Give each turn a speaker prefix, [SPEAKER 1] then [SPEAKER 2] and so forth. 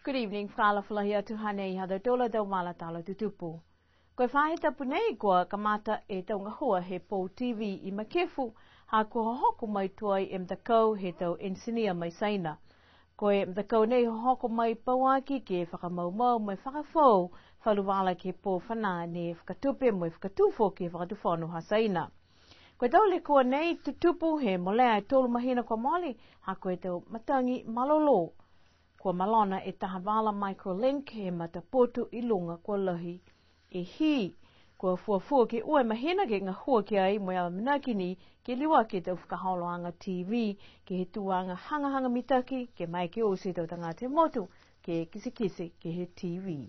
[SPEAKER 1] Good evening, Frala Flahia Tuhane, Hada Dola do Malatala Tutupu. Koe whahita punei koa kamata e taunga hua he Pau TV I makefu, ha kua hoko mai tuai e mtakau he tau ensinia mai saina. Koe mtakau nei hoko mai pauaki ke whakamaumau mai whakafou, whaluwala ke Pau whana ne whakatupe mai whakatufo ke whakatufonu ha saina. Koe tau le kua nei tutupu he molea e tolu mahina kwa moli, ha koe tau matangi malolo. Kua malona e tahavala microlink he matapotu I lunga kua lahi e hi. Kua fuafua ke ue mahina ke ngā hua ke ai moe ala minakini ke liwa ke tau whakaholoanga TV ke he tuanga hanga mitaki ke mai ke o se tau tanga te motu ke kisi ke he TV.